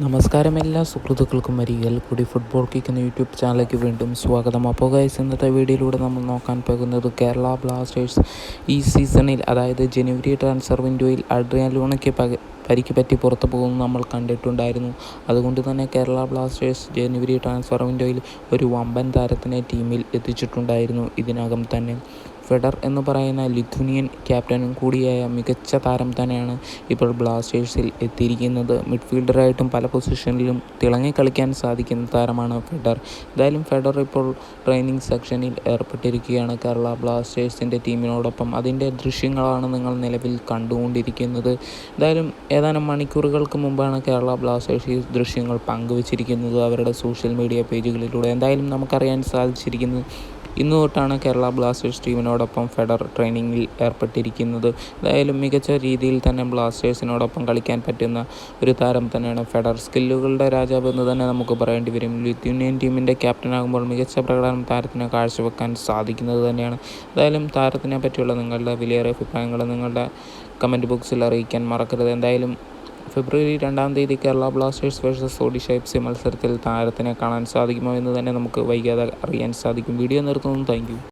നമസ്കാരം എല്ലാ സുഹൃത്തുക്കൾക്കും ഒരിക്കൽ കൂടി ഫുട്ബോൾ കിക്ക് എന്ന യൂട്യൂബ് ചാനലിലേക്ക് വീണ്ടും സ്വാഗതം. അപ്പോൾ ഗൈസ്, ഇന്നത്തെ വീഡിയോയിലൂടെ നമ്മൾ നോക്കാൻ പോകുന്നത് കേരള ബ്ലാസ്റ്റേഴ്സ് ഈ സീസണിൽ, അതായത് ജനുവരി ട്രാൻസ്ഫർ വിൻഡോയിൽ അഡ്രിയാൻ ലൂണയ്ക്ക് പരിക്ക് പറ്റി പുറത്തു പോകുന്നത് നമ്മൾ കണ്ടിട്ടുണ്ടായിരുന്നു. അതുകൊണ്ട് തന്നെ കേരള ബ്ലാസ്റ്റേഴ്സ് ജനുവരി ട്രാൻസ്ഫർ വിൻഡോയിൽ ഒരു വമ്പൻ താരത്തിനെ ടീമിൽ എത്തിച്ചിട്ടുണ്ടായിരുന്നു. ഇതിനകം തന്നെ ഫെഡർ എന്ന് പറയുന്ന ലിഥുനിയൻ ക്യാപ്റ്റനും കൂടിയായ മികച്ച താരം തന്നെയാണ് ഇപ്പോൾ ബ്ലാസ്റ്റേഴ്സിൽ എത്തിയിരിക്കുന്നത്. മിഡ്ഫീൽഡറായിട്ടും പല പൊസിഷനിലും തിളങ്ങി കളിക്കാൻ സാധിക്കുന്ന താരമാണ് ഫെഡർ. എന്തായാലും ഫെഡർ ഇപ്പോൾ ട്രെയിനിങ് സെക്ഷനിൽ ഏർപ്പെട്ടിരിക്കുകയാണ് കേരള ബ്ലാസ്റ്റേഴ്സിൻ്റെ ടീമിനോടൊപ്പം. അതിൻ്റെ ദൃശ്യങ്ങളാണ് നിങ്ങൾ നിലവിൽ കണ്ടുകൊണ്ടിരിക്കുന്നത്. എന്തായാലും ഏതാനും മണിക്കൂറുകൾക്ക് മുമ്പാണ് കേരള ബ്ലാസ്റ്റേഴ്സ് ഈ ദൃശ്യങ്ങൾ പങ്കുവച്ചിരിക്കുന്നത് അവരുടെ സോഷ്യൽ മീഡിയ പേജുകളിലൂടെ. എന്തായാലും നമുക്കറിയാൻ സാധിച്ചിരിക്കുന്നത് ഇന്നു തൊട്ടാണ് കേരള ബ്ലാസ്റ്റേഴ്സ് ടീമിനോടൊപ്പം ഫെഡർ ട്രെയിനിങ്ങിൽ ഏർപ്പെട്ടിരിക്കുന്നത്. എന്തായാലും മികച്ച രീതിയിൽ തന്നെ ബ്ലാസ്റ്റേഴ്സിനോടൊപ്പം കളിക്കാൻ പറ്റുന്ന ഒരു താരം തന്നെയാണ് ഫെഡർ. സ്കില്ലുകളുടെ രാജാവ് എന്ന് തന്നെ നമുക്ക് പറയേണ്ടി വരും. ലിത്വാനിയൻ ടീമിൻ്റെ ക്യാപ്റ്റനാകുമ്പോൾ മികച്ച പ്രകടനം താരത്തിന് കാഴ്ചവെക്കാൻ സാധിക്കുന്നത് തന്നെയാണ്. എന്തായാലും താരത്തിനെ പറ്റിയുള്ള നിങ്ങളുടെ വിലയേറിയ അഭിപ്രായങ്ങൾ നിങ്ങളുടെ കമൻറ്റ് ബോക്സിൽ അറിയിക്കാൻ മറക്കരുത്. എന്തായാലും ഫെബ്രുവരി 2 Kerala Blasters versus Odisha FC മത്സരത്തിൽ താരത്തിനെ കാണാൻ സാധിക്കുമോ എന്ന് തന്നെ നമുക്ക് വൈകാതെ അറിയാൻ സാധിക്കും. വീഡിയോ നിർത്തുന്നു. Thank you.